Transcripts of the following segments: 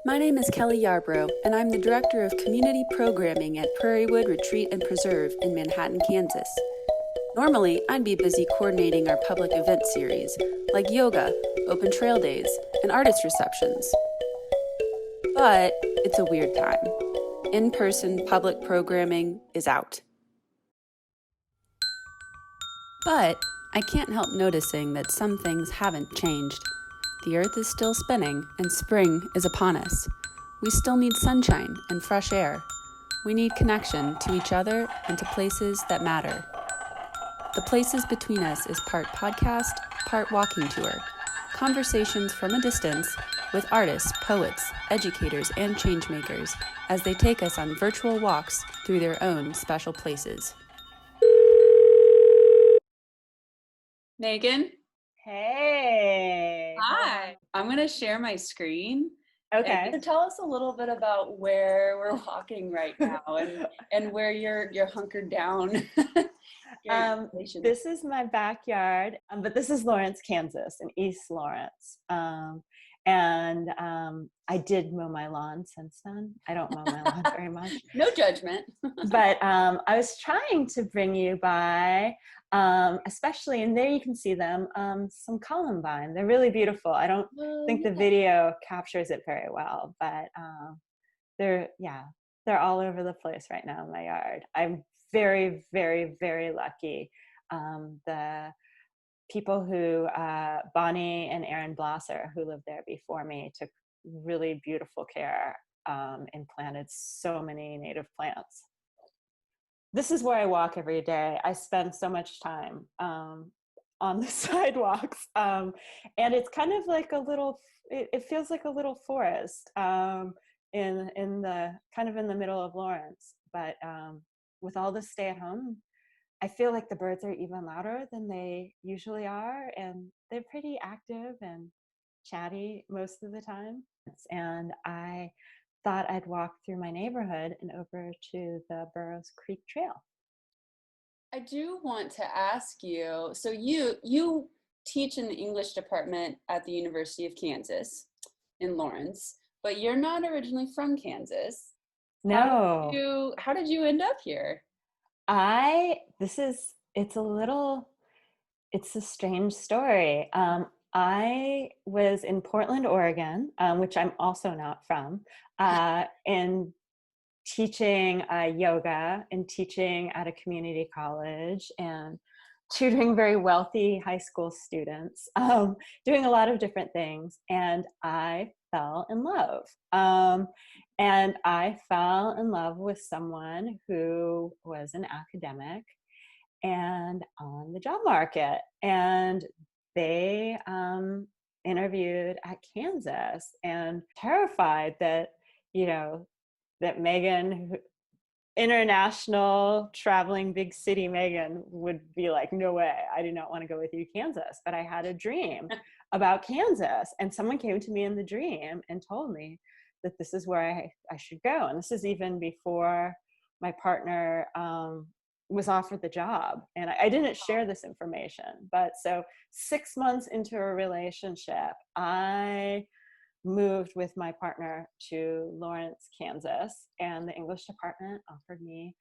My name is Kelly Yarbrough, and I'm the Director of Community Programming at Prairie Retreat and Preserve in Manhattan, Kansas. Normally, I'd be busy coordinating our public event series, like yoga, open trail days, and artist receptions. But it's a weird time. In-person public programming is out. But I can't help noticing that some things haven't changed. The earth is still spinning, and spring is upon us. We still need sunshine and fresh air. We need connection to each other and to places that matter. The Places Between Us is part podcast, part walking tour. Conversations from a distance with artists, poets, educators, and changemakers as they take us on virtual walks through their own special places. Megan? Hey. Hi. I'm going to share my screen. Okay. And tell us a little bit about where we're walking right now and where you're hunkered down. This is my backyard, but this is Lawrence, Kansas, in East Lawrence. I did mow my lawn since then. I don't mow my lawn very much. No judgment. But I was trying to bring you by, especially, and there you can see them, some columbine. They're really beautiful. I don't think the video captures it very well, but they're all over the place right now in my yard. I'm very, very, very lucky. The people who, Bonnie and Aaron Blosser, who lived there before me, took really beautiful care and planted so many native plants. This is where I walk every day. I spend so much time on the sidewalks, and it's kind of like a little. It feels like a little forest in the middle of Lawrence. But with all the stay at home, I feel like the birds are even louder than they usually are, and they're pretty active and chatty most of the time. And I thought I'd walk through my neighborhood and over to the Burroughs Creek Trail. I do want to ask you, so you teach in the English department at the University of Kansas in Lawrence, but you're not originally from Kansas. No. How did you end up here? It's a strange story. I was in Portland, Oregon, which I'm also not from, and teaching yoga and teaching at a community college and tutoring very wealthy high school students, doing a lot of different things. And I fell in love. And I fell in love with someone who was an academic and on the job market. And they interviewed at Kansas, and terrified that, that Megan, international traveling big city Megan, would be like, no way, I do not want to go with you to Kansas. But I had a dream about Kansas, and someone came to me in the dream and told me that this is where I should go. And this is even before my partner was offered the job. And I didn't share this information, but so 6 months into a relationship, I moved with my partner to Lawrence, Kansas, and the English department offered me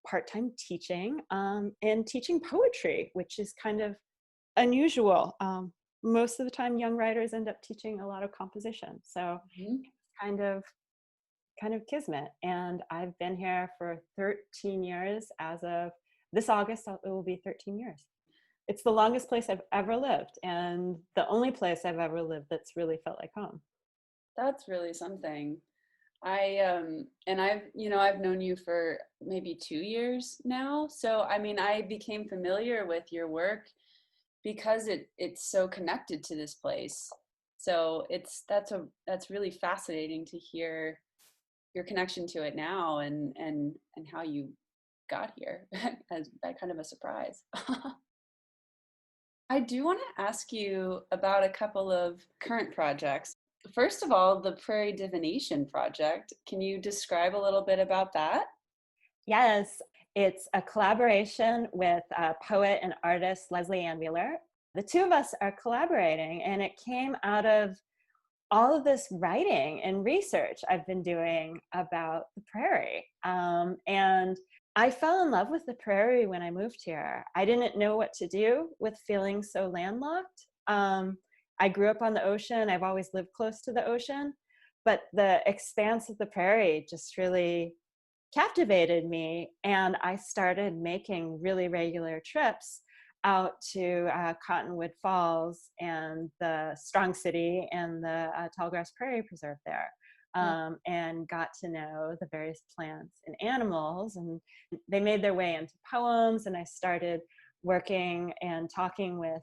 part-time teaching and teaching poetry, which is kind of unusual. Most of the time, young writers end up teaching a lot of composition. So kind of kismet. And I've been here for 13 years. As of this August, it will be 13 years. It's the longest place I've ever lived, and the only place I've ever lived that's really felt like home. That's really something. I've known you for maybe 2 years now. So, I became familiar with your work because it's so connected to this place. So that's really fascinating to hear your connection to it now and how you got here as kind of a surprise. I do want to ask you about a couple of current projects. First of all, the Prairie Divination project. Can you describe a little bit about that? Yes, it's a collaboration with poet and artist Leslie Ann Wheeler. The two of us are collaborating, and it came out of all of this writing and research I've been doing about the prairie. And I fell in love with the prairie when I moved here. I didn't know what to do with feeling so landlocked. I grew up on the ocean. I've always lived close to the ocean, but the expanse of the prairie just really captivated me. And I started making really regular trips out to Cottonwood Falls and the Strong City and the Tallgrass Prairie Preserve there, and got to know the various plants and animals. And they made their way into poems. And I started working and talking with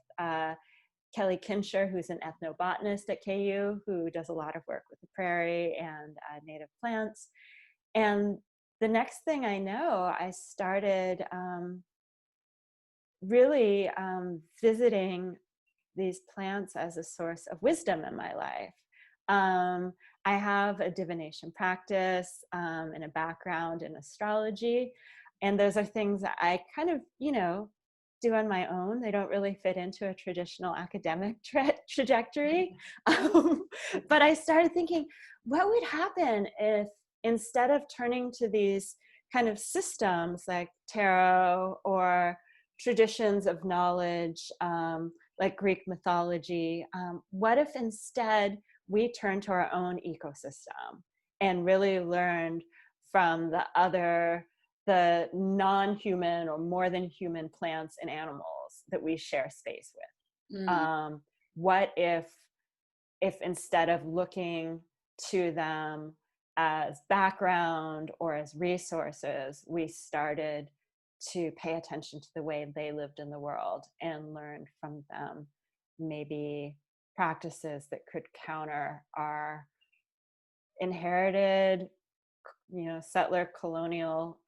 Kelly Kincher, who's an ethnobotanist at KU, who does a lot of work with the prairie and native plants. And the next thing I know, I started really visiting these plants as a source of wisdom in my life. I have a divination practice and a background in astrology. And those are things that I kind of, do on my own. They don't really fit into a traditional academic trajectory. But I started thinking, what would happen if instead of turning to these kind of systems like tarot or traditions of knowledge, like Greek mythology, what if instead we turned to our own ecosystem and really learned from the non-human or more than human plants and animals that we share space with? What if instead of looking to them as background or as resources, we started to pay attention to the way they lived in the world and learned from them maybe practices that could counter our inherited, settler colonial,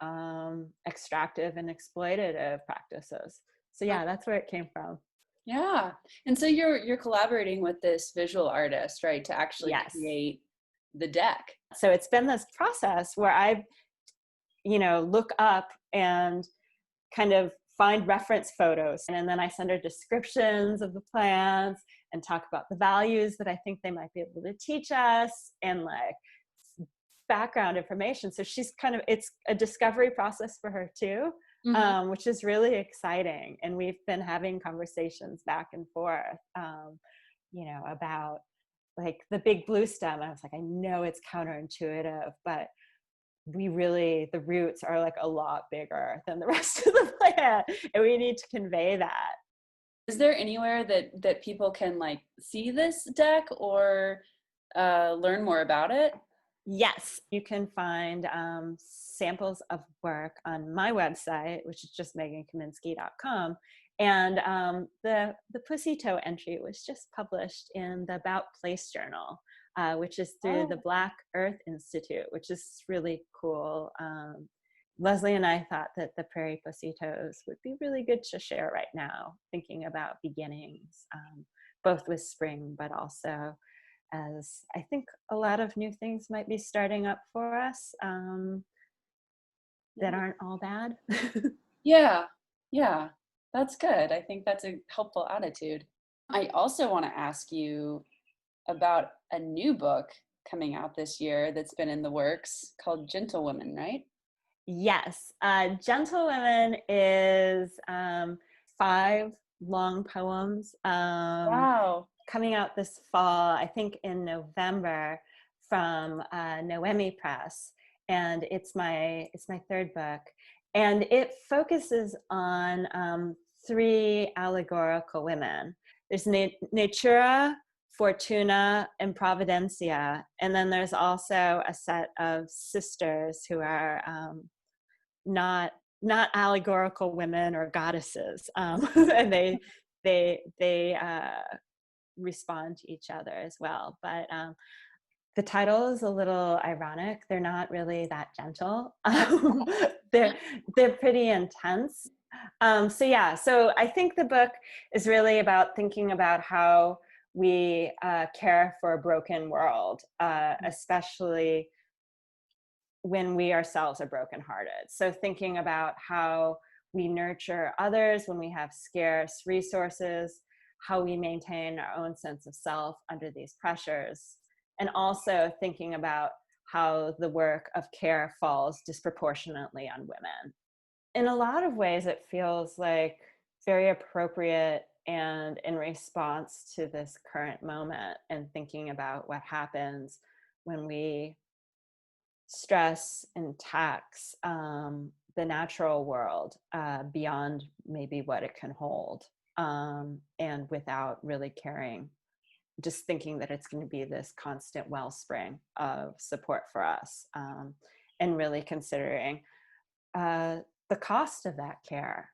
extractive and exploitative practices. So yeah, that's where it came from. Yeah. And so you're collaborating with this visual artist, right, to actually create the deck. So it's been this process where I, look up and kind of find reference photos. And then I send her descriptions of the plants and talk about the values that I think they might be able to teach us and like background information. So she's it's a discovery process for her too, which is really exciting. And we've been having conversations back and forth, about like the big blue stem. I was like, I know it's counterintuitive, but the roots are like a lot bigger than the rest of the plant, and we need to convey that. Is there anywhere that people can like see this deck or learn more about it? Yes, you can find samples of work on my website, which is just megankaminski.com. And the Pussy Toe entry was just published in the About Place Journal, which is through the Black Earth Institute, which is really cool. Leslie and I thought that the prairie pussy toes would be really good to share right now, thinking about beginnings, both with spring, but also as I think a lot of new things might be starting up for us that aren't all bad. Yeah, that's good. I think that's a helpful attitude. I also want to ask you about a new book coming out this year that's been in the works called Gentle Women, right? Yes. Gentle Women is 5 long poems. Wow. Coming out this fall, I think in November, from Noemi Press. And it's my 3rd book. And it focuses on 3 allegorical women. There's Natura, Fortuna, and Providencia. And then there's also a set of sisters who are not allegorical women or goddesses. And they respond to each other as well. But the title is a little ironic. They're not really that gentle. They're pretty intense. So I think the book is really about thinking about how we care for a broken world, especially when we ourselves are brokenhearted. So thinking about how we nurture others when we have scarce resources, how we maintain our own sense of self under these pressures, and also thinking about how the work of care falls disproportionately on women. In a lot of ways, it feels like very appropriate and in response to this current moment, and thinking about what happens when we stress and tax the natural world beyond maybe what it can hold, and without really caring, just thinking that it's going to be this constant wellspring of support for us, and really considering the cost of that care.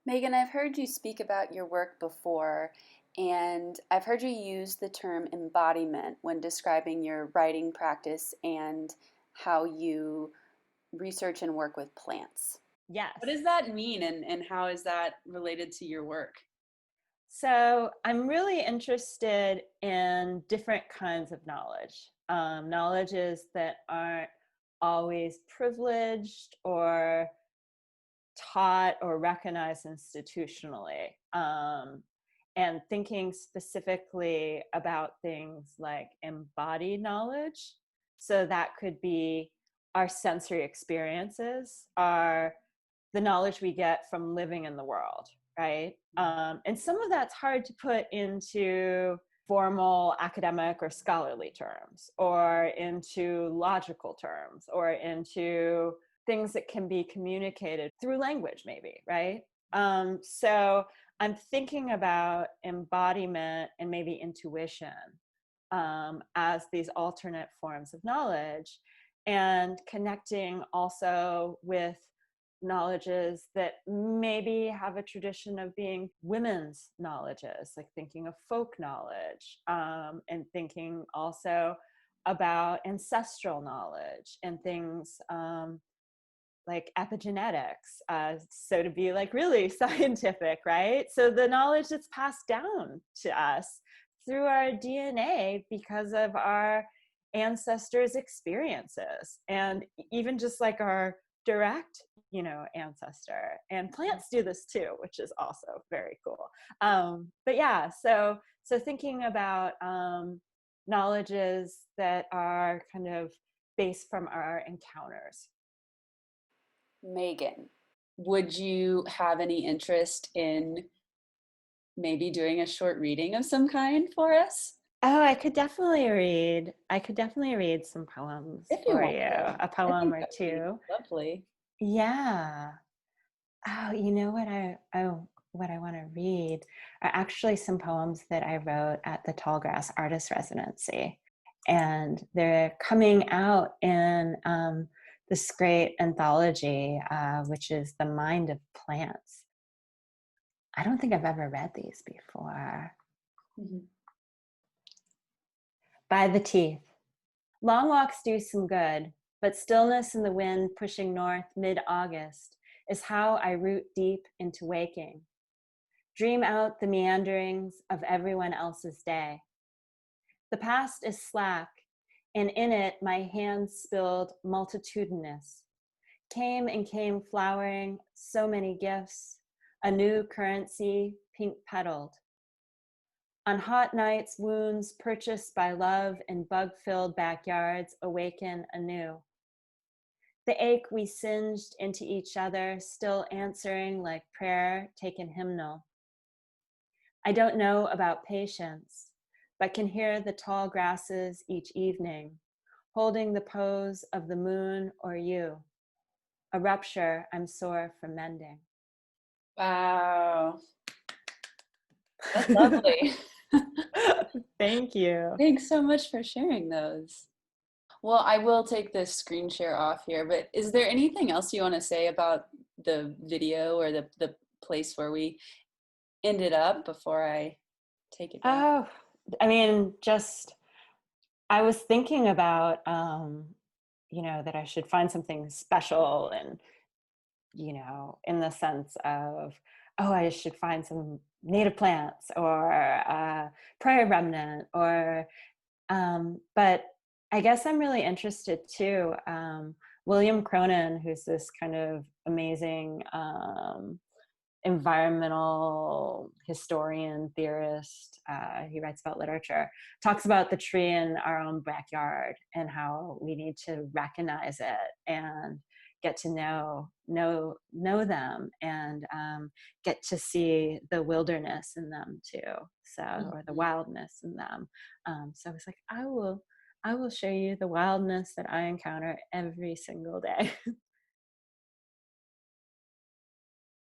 Megan, I've heard you speak about your work before, and I've heard you use the term embodiment when describing your writing practice and how you research and work with plants. Yes. What does that mean, and how is that related to your work? So I'm really interested in different kinds of knowledge, knowledges that aren't always privileged or taught or recognized institutionally, and thinking specifically about things like embodied knowledge. So that could be our sensory experiences, the knowledge we get from living in the world, right? And some of that's hard to put into formal academic or scholarly terms, or into logical terms, or into things that can be communicated through language, maybe, right? So I'm thinking about embodiment and maybe intuition as these alternate forms of knowledge, and connecting also with knowledges that maybe have a tradition of being women's knowledges, like thinking of folk knowledge, and thinking also about ancestral knowledge and things like epigenetics, so to be like really scientific, right? So the knowledge that's passed down to us through our DNA because of our ancestors' experiences, and even just like our direct, ancestor. And plants do this too, which is also very cool. But yeah, so thinking about knowledges that are kind of based from our encounters. Megan, would you have any interest in maybe doing a short reading of some kind for us? Oh, I could definitely read some poems If you for want you, to. a I poem think or that would be two. lovely. Yeah. Oh, you know what I want to read are actually some poems that I wrote at the Tallgrass Artist Residency. And they're coming out in this great anthology, which is The Mind of Plants. I don't think I've ever read these before. Mm-hmm. By the teeth. Long walks do some good, but stillness in the wind pushing north mid-August is how I root deep into waking. Dream out the meanderings of everyone else's day. The past is slack, and in it my hands spilled multitudinous. Came and came flowering, so many gifts, a new currency, pink-petaled. On hot nights, wounds purchased by love in bug-filled backyards awaken anew. The ache we singed into each other, still answering like prayer taken hymnal. I don't know about patience, but can hear the tall grasses each evening, holding the pose of the moon or you. A rupture I'm sore from mending. Wow. That's lovely. Thank you. Thanks so much for sharing those. Well, I will take this screen share off here, but is there anything else you want to say about the video or the place where we ended up before I take it down? Oh, I mean, I was thinking about, that I should find something special, and, in the sense of, oh, I should find some native plants or prairie remnant, but I guess I'm really interested too. William Cronin, who's this kind of amazing environmental historian, theorist. He writes about literature, talks about the tree in our own backyard and how we need to recognize it and get to know them, and get to see the wilderness in them too. So, or the wildness in them. So I was like, I will show you the wildness that I encounter every single day.